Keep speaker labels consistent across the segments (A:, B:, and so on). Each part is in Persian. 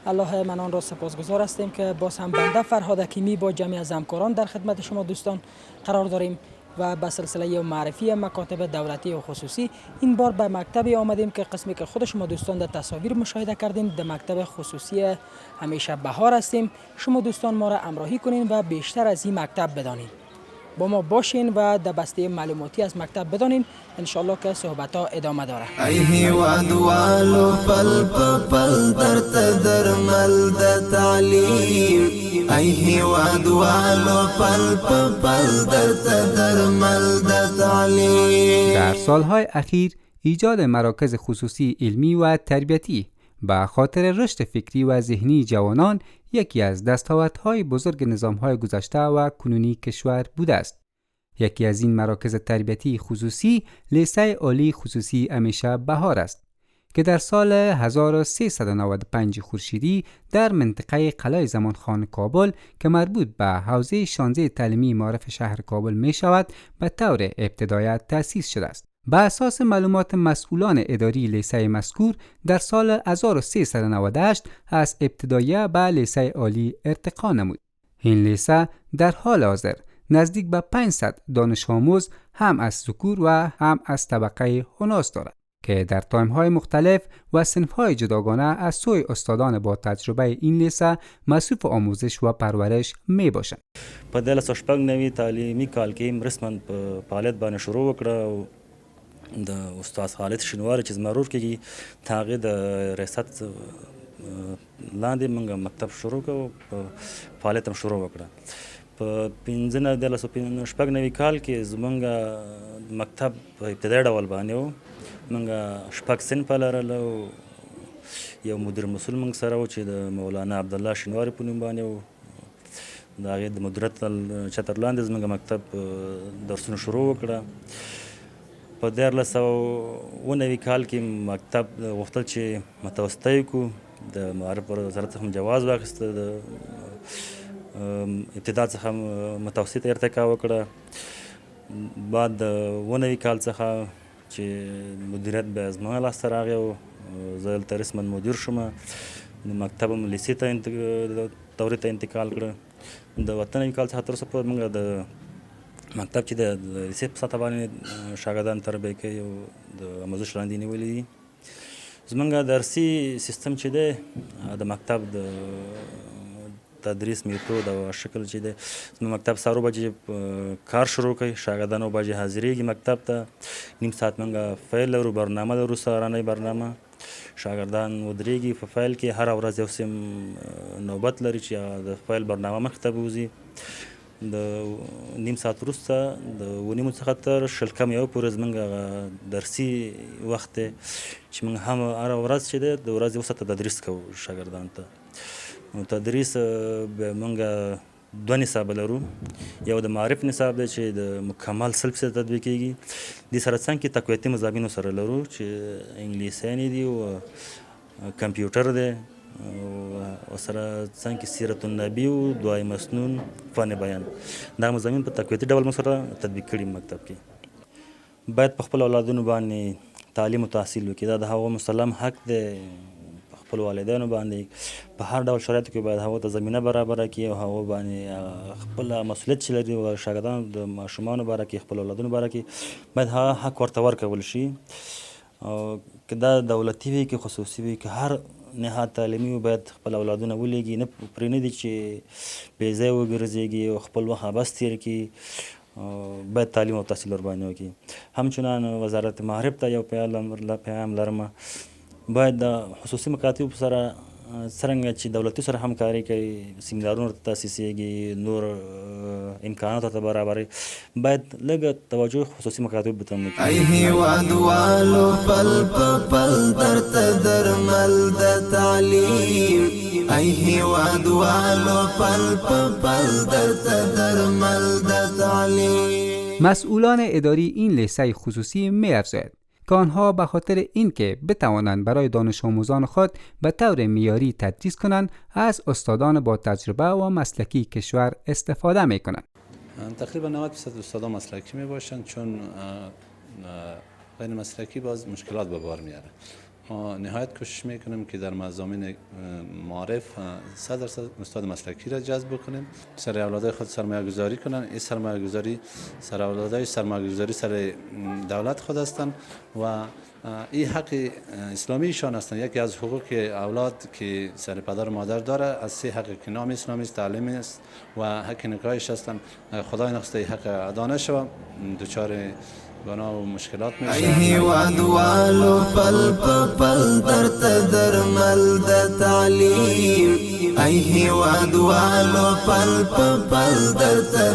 A: الله منان را سپاسگزار هستیم که باز هم بنده فرهاد حکیمی با جمعی از همکاران در خدمت شما دوستان قرار داریم و به سلسله معرفی مکاتب دولتی و خصوصی این بار به مکتبی آمدیم که قسمی که خود شما دوستان در تصاویر مشاهده کردین در مکتب خصوصی همیشه بهار هستیم. شما دوستان ما را همراهی کنین و بیشتر از این مکتب بدانین، با ما باشین و در بسته معلوماتی از مکتب بدانین. انشالله که صحبت ها ادامه داره.
B: ای هیواد والو پل پل در مل د تعلیم، ای هیواد والو پل پل در مل د تعلیم.
C: در سالهای اخیر ایجاد مراکز خصوصی علمی و تربیتی به خاطر رشد فکری و ذهنی جوانان یکی از دستاوردهای بزرگ نظامهای گذشته و کنونی کشور بوده است. یکی از این مراکز تربیتی خصوصی لیسه عالی خصوصی همیشه بهار است که در سال 1395 خورشیدی در منطقه قلعه زمانخان کابل که مربوط به حوزه 16 تعلیمی معارف شهر کابل می شود به طور ابتدایی تأسیس شده است. به اساس معلومات مسئولان اداری لیسه مذکور در سال 1398 از ابتدایی به لیسه عالی ارتقا نمود. این لیسه در حال حاضر نزدیک به 500 دانش آموز هم از ذکور و هم از طبقه اناث دارد که در تایم‌های مختلف و صنف‌های جداگانه از سوی استادان با تجربه این لیسه مصروف آموزش و پرورش می باشند.
D: په 2009 تعلیمي کال کې رسماً په فعالیت باندې شروع وکړه او د استاد خالد شینواری چې زما ورور کېږي د هغې د ریاست لاندې موږ مکتب شروع کړو او فعالیت هم شروع وکړه. په 1990 کال کې زموږ مکتب په ابتدایي ډول باندې و. موږ شپږ صنفه لرل او یو مدیر مسؤل موږ سره و چې د مولانا عبدالله شینواري په نوم باندې و. د هغې د مدیریت چتر لاندې زموږ مکتب درسونه شروع وکړه. په 1990 کال کې مکتب غوښتل چې متوسطه کړو. د معارف پر وزارت څخه جواز واخیسته، د ابتدا څخه متوسط ارتقا وکړه. بعد د 90 کال څخه چې مدیریت بیا زما لاسته راغی او زه دلته رسما مدیر شوم. مکتب هم لیسې ته دورې ته انتقال کړه. د 89 کال څخه تر اوسه پورې موږ د مکتب چې د لیسې په سطحه باندې شاګردان تربیه کوي او د آموزش لاندې نیولي دي. زموږ درسي سیستم چې دی د مکتب د تدریس میتود او شکل چې دی، زموږ مکتب سهار بجې کار شروع کوي، شاګردان 9 بجې حاضرېږي مکتب ته. نیم ساعت موږ فیل لرو، برنامه لرو، سهارنۍ برنامه. شاګردان ودرېږي په فیل کې. هره ورځ یو سیم نوبت لري چې د فیل برنامه مخې ته بوځي. د نیم ساعت وروسته د 9:30 څخه تر 1:30 پورې زموږ درسي وخت دی چې موږ هم هره ورځ چې دی د ورځې یو ساعته تدریس کوو شاګردانو ته. نو تدریس بیا موږ 2 نصابه لرو. یو د معرف نصاب دی چې د مکمل 100% تطبیق کېږي. دې سره څنګ کې تقویتي مضامینو سره لرو چې انګلیسیانې دي او کمپیوټر دی او سره څنګه کې سیرت النبی او دعای مسنون، فن بیان. دا مضامین په تقویتي ډول موږ سره تطبیق کړي. مکتب کې باید په خپل اولادونو باندې تعلیم او تحصیل وکړي. دا د هغو مسلم حق دی. په خپل والدینو باندې په هر ډول شرایطو کې باید هغو ته زمینه برابره کړي او هغو باندې خپل مسؤلیت چې لري او شاګردانو د ماشومانو باره کې خپل اولادونو باره کې باید هغه حق ورته ورکول شي. او که دا دولتي وي که خصوصي وي که هر نهاد تعلیمي باید خپل اولادونه ولیږي. نه پرېنږدي چې بې ځایه وګرځېږي او خپل وخت عبث تېر کړي. باید تعلیم او تحصیل ورباندې وکړي. همچنان وزارت معارف ته یو پیغام لرم، باید د خصوصي مکاتبو سره څرنګه چې دولتي سره همکاري کوي، سیمینارونه ته تاسیسېږي، نور امکانات ورته برابروي، باید لږ توجه خصوصي مکاتبو ته وکړي.
B: ای هیواد والو پل پل در مل د تعلیم، ای هیواد والو پل پل در مل د تعلیم.
C: مسئولان اداری این لیسه خصوصی می افزاید که آنها به خاطر اینکه بتوانند برای دانش آموزان خود به طور معیاری تدریس کنند از استادان با تجربه و مسلکی کشور استفاده می کنند.
E: تقریبا 90% استادان مسلکی می باشند، چون غیر مسلکی باز مشکلات به بار میاره. ما نهایت کوشش میکنیم که در مضامین معارف 100% استاد مسلکی را جذب کنیم، سر اولادای خود سرمایه گذاری کنن. این سرمایه گذاری سر اولادای سرمایه گذاری سر دولت خود هستند و این حق اسلامیشان هستند. یکی از حقوق اولاد که سر پدر و مادر داره از 3 حق که نام اسلامی است، تعلیم است و حق نکاحش هستند. خدای نخواسته حق ادا نشه دچار گناه و مشکلات میشه.
B: هیواد والو پل پل در مل د تعلیم، ای هیواد والو پل پل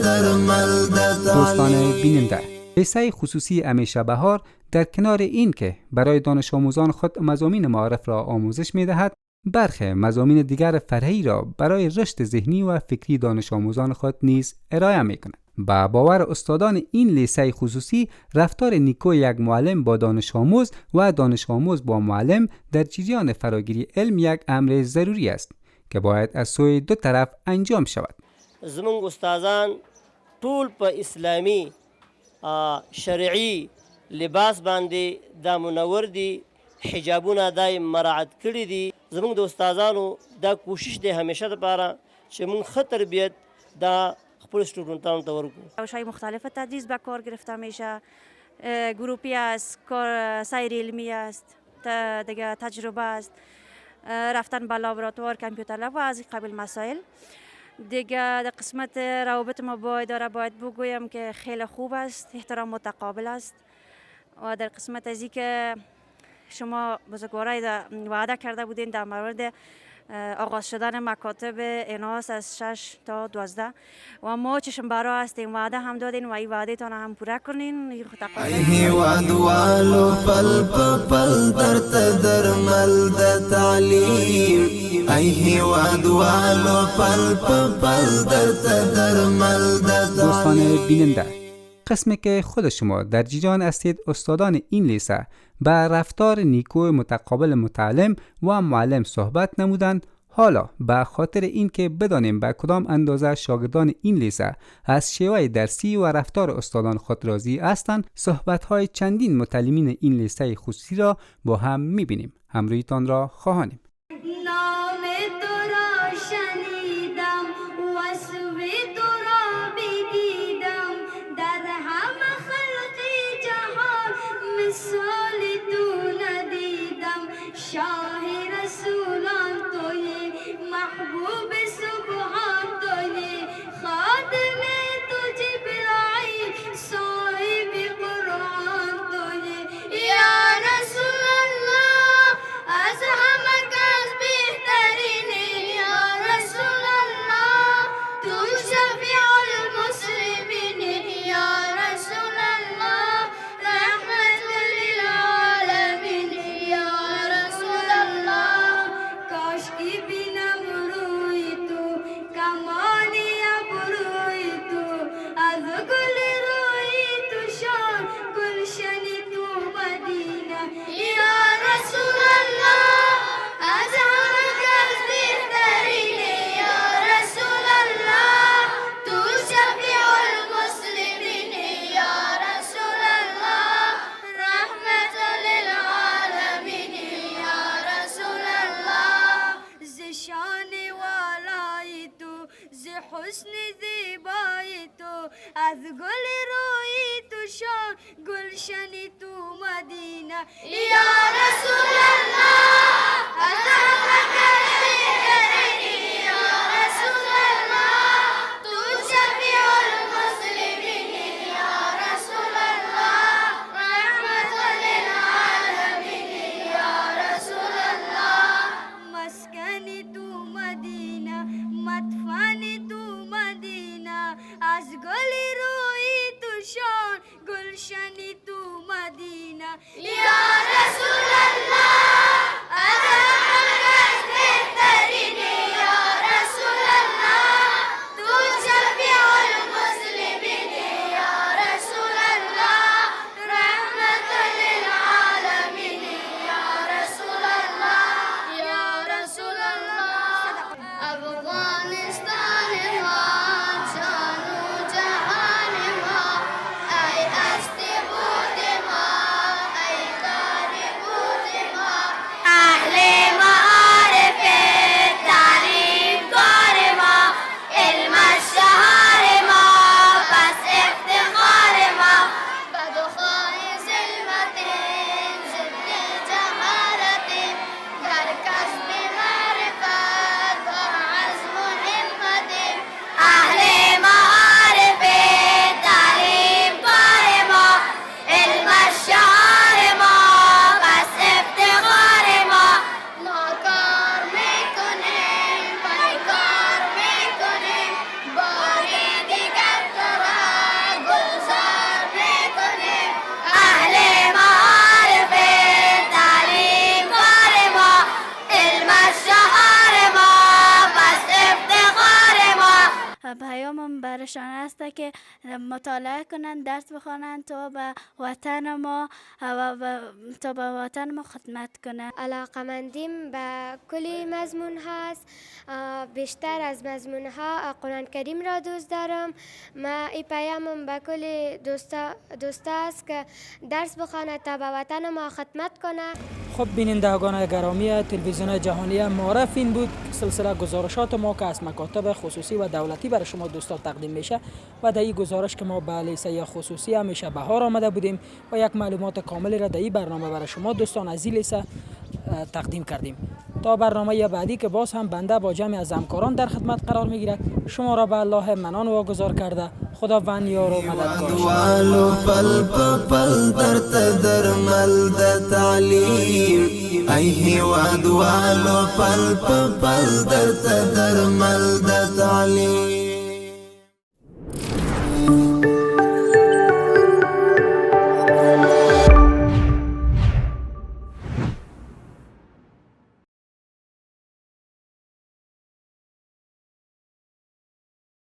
B: در مل د
C: دوستان
B: تعلیم.
C: بیننده، لیسه خصوصی امیشه بهار در کنار این که برای دانش آموزان خود مضامین معارف را آموزش می دهد، برخی مضامین دیگر فرعی را برای رشد ذهنی و فکری دانش آموزان خود نیز ارائه می کند. با باور استادان این لیسه خصوصی، رفتار نیکو یک معلم با دانش آموز و دانش آموز با معلم در جریان فراگیری علم یک امر ضروری است که باید از سوی دو طرف انجام شود.
F: زمونږ استادان ټول په اسلامی شرعي لباس باندې دا منور دي، حجابونه دای مراعات کړي دي. زمونږ د استادانو دا کوشش دی همیشه لپاره چې مونږ ښه تربیت دا خپل سټوډنټانو ته ورکړو.
G: روش‌های مختلف تدریس به کار گرفته میشه، گروپی است، کار سیر علمی است، دیگه تجربه است، رفتن به لابراتوار، کامپیوتر لب و از این قبیل مسائل دیگه. در قسمت روابط ما باید بگویم که خیلی خوب است، احترام متقابل است. و در قسمت از این که شما بزرگوارای وعده کرده بودین در مورد آغاز شدن مکاتب ایناس از 6 تا 12 و ما چشم برا هستیم، وعده هم دادین و این وعده تان هم پوره کنین.
B: ای هیواد والو پل پل در مل د تعلیم، ای هیواد والو پل پل در مل د
C: دوستان
B: تعلیم.
C: بیننده، قسمی که خود شما در جریان هستید استادان این لیسه به رفتار نیکو متقابل متعلم و معلم صحبت نمودند. حالا به خاطر اینکه بدانیم به کدام اندازه شاگردان این لیسه از شیوه درسی و رفتار استادان خود راضی هستند، صحبت‌های چندین متعلمین این لیسه خصوصی را با هم می‌بینیم. همراهیتان را خواهانیم.
H: نام تو را شنیدم و سوی تو را بدیدم، در همه خلق جهان مثال تو ندیدم. شاه رسولان توی، محبوب سبحان توی، خادم تو جبرائیل، صاحب قرآن توی. یا رسول الله از همه کس بهترینی، یا رسول الله تو شفیع المسلمین، یا رسول الله رحمت للعالمین، یا رسول الله کاش کی بینم روی تو، کمانی ابروی تو، از گل روی تو شان، گلشنی تو مدینه. یا رسول الله از همه کس بهترینی، یا رسول الله تو شفیع المسلمین، یا رسول الله رحمت للعالمین، یا رسول الله ز شان والای تو، ز حسن زیبای تو، از گل روی تو شان، گلشنی تو مدینه. یا رسول الله از همه کس بهترینی، یا رسول الله تو شفیع المسلمین، یا رسول الله رحمت للعالمین، یا رسول الله مسکنی تو مدینه، مدفنی تو مدینه، از گل روی تو شان، گلشنی تو مدینه. یا رسول الله از همه کس بهترینی، یا رسول الله تو شفیع المسلمین، یا رسول الله رحمت للعالمین، یا رسول الله، یا رسول الله. افغانستان ما جان و جهان ما، ای هستی بود ما، ای کاری بود ما،
I: پیامم برشان است که مطالعه کنند، درس بخوانند تا به وطن ما خدمت کنند.
J: علاقمندیم به کلی مضمون هست، بیشتر از مضمون ها قرآن کریم را دوست دارم. ما این پیامم به کل دوستا است که درس بخواند تا به وطن ما خدمت کنه.
A: خب بینندگان گرامی تلویزیون جهانی معرف، این بود سلسله گزارشات ما که از مکاتب خصوصی و دولتی برای شما دوستان تقدیم میشه و در این گزارش که ما به لیسه خصوصی همیشه بهار آمده بودیم و یک معلومات کاملی را در این برنامه برای شما دوستان از این لیسه تقدیم کردیم. تا برنامه بعدی که باز هم بنده با جمع از همکاران در خدمت قرار میگیرد، شما را به الله منان واگذار کرده خداوند یار و مددگار
B: شما.